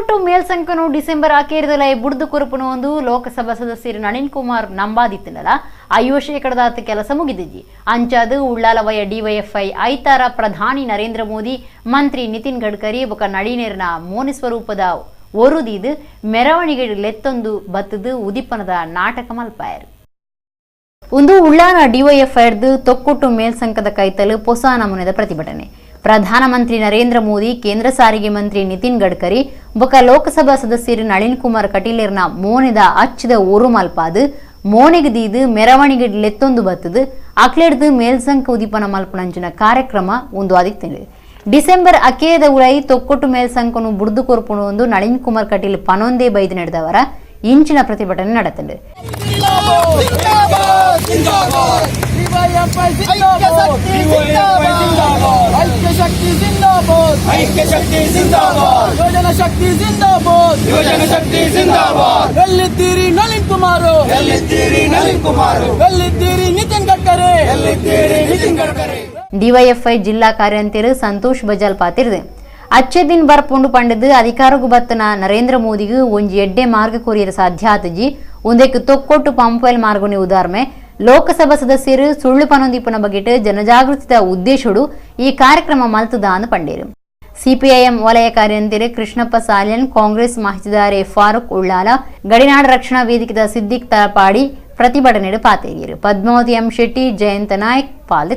Thokkottu ಮೇಲ್ಸಂಕನು December ಆಖೇರದಲ್ಲೇ ಬುಡ್ದು ಕುರುಪುನು ಒಂದು ಲೋಕಸಭಾ ಸದಸ್ಯರು ನಳಿನ್ ಕುಮಾರ್ ನಂಬಾದಿತ್ತನಲ್ಲ 50% ಕೆಲಸ ಮುಗಿದಿಜ್ಜಿ ಅಂಚಾದು ಉಳ್ಳಾಲವಯ ಡಿವೈಎಫ್ಐ ಐತಾರ ಪ್ರಧಾನಿ ನರೇಂದ್ರ ಮೋದಿ ಮಂತ್ರಿ ನಿತಿನ್ ಗಡ್ಕರಿ ಬೊಕ ನಳಿನೇರ್ನ ಮೋನಿ ಸ್ವರೂಪದ ಒರುದಿದು ಮೆರವಣಿಗೆ ಲೆತ್ತೊಂದು ಬತ್ತದು ಉದಿಪನದ ನಾಟಕ ಮಲ್ಪಾಯರು ಒಂದು ಉಳ್ಳಾಲ ಡಿವೈಎಫ್ಐರ್ದು ತೊಕ್ಕೊಟ್ಟು ಮೇಲ್ಸಂಕದ ಕೈತಲು ಹೊಸ ನಮೂನೆದ ಪ್ರತಿಭಟನೆ ಪ್ರಧಾನಮಂತ್ರಿ ನರೇಂದ್ರ ಮೋದಿ ಕೇಂದ್ರ ಸಾರಿಗೆ ಮಂತ್ರಿ ನಿತಿನ್ ಗಡ್ಕರಿ ಬೊಕ ಲೋಕಸಭಾ ಸದಸ್ಯರು ನಳಿನ್ ಕುಮಾರ್ ಕಟೀಲರ್ನ ಮೋನೆದ ಅಚ್ಚದ ಓರು ಮಲ್ಪಾದು ಮೋನೆಗೆ ದೀದು ಮೆರವಣಿಗೆ ಲೆತ್ತೊಂದು ಬತ್ತದು ಅಕ್ಲೆಡ್ದು ಮೇಲ್ಸಂಕ ಉದಿಪನ ಮಲ್ಪನಂಚಿನ ಕಾರ್ಯಕ್ರಮ ಒಂದು ಆದಿತ್ಯನಿದೆ ಡಿಸೆಂಬರ್ ಅಕ್ಕೇದ ಉಳೈ ತೊಕ್ಕೊಟ್ಟು ಮೇಲ್ಸಂಕನು ಬುಡ್ದು ಕೊರ್ಪುನು ಒಂದು ನಳಿನ್ ಕುಮಾರ್ ಕಟೀಲ್ ಪನೊಂದೇ ಬೈದು ನಡೆದವರ ಇಂಚಿನ ಪ್ರತಿಭಟನೆ ನಡೆತದೆ ಡಿವೈಎಫ್ಐ ಜಿಲ್ಲಾ ಕಾರ್ಯಾಂತರ ಸಂತೋಷ್ ಬಜಾಲ್ ಪಾತಿರ್ದೆ ಅಚ್ಚೆ ದಿನ ಬರ್ಪುಂಡು ಪಂಡದು ಅಧಿಕಾರಕ್ಕೂ ಬತ್ತನ ನರೇಂದ್ರ ಮೋದಿಗೂ ಒಂಜಿ ಎಡ್ಡೆ ಮಾರ್ಗ ಕೊರಿಯರ ಸಾಧ್ಯ ಆತಜಿ ಒಂದಕ್ಕೆ ತೊಕ್ಕೊಟ್ಟು ಪಂಪ್ವೆಲ್ ಮಾರ್ಗನಿ ಉದಾಹರಣೆ ಲೋಕಸಭಾ ಸದಸ್ಯರು ಸುಳ್ಳು ಪನೊಂದಿಪ್ಪನ ಬಗೆಟ್ ಜನಜಾಗೃತಿದ ಉದ್ದೇಶಡು ಈ ಕಾರ್ಯಕ್ರಮ ಮಲ್ತದ ಅಂದು ಪಂಡೇರು ಸಿಪಿಐಎಂ ವಲಯ ಕಾರ್ಯಂತರ ಕೃಷ್ಣಪ್ಪ ಸಾಲ್ಯನ್ ಕಾಂಗ್ರೆಸ್ ಮಾಹಿತಿದಾರೆ ಫಾರೂಕ್ ಉಳ್ಳಾಲ ಗಡಿನಾಡ ರಕ್ಷಣಾ ವೇದಿಕೆದ ಸಿದ್ದಿಕ್ ತಲಪಾಡಿ ಪ್ರತಿಭಟನೆ ಪಾತೇರಿಯರು ಪದ್ಮಾವತಿ ಎಂ ಶೆಟ್ಟಿ ಜಯಂತ ನಾಯಕ್ ಪಾಲ್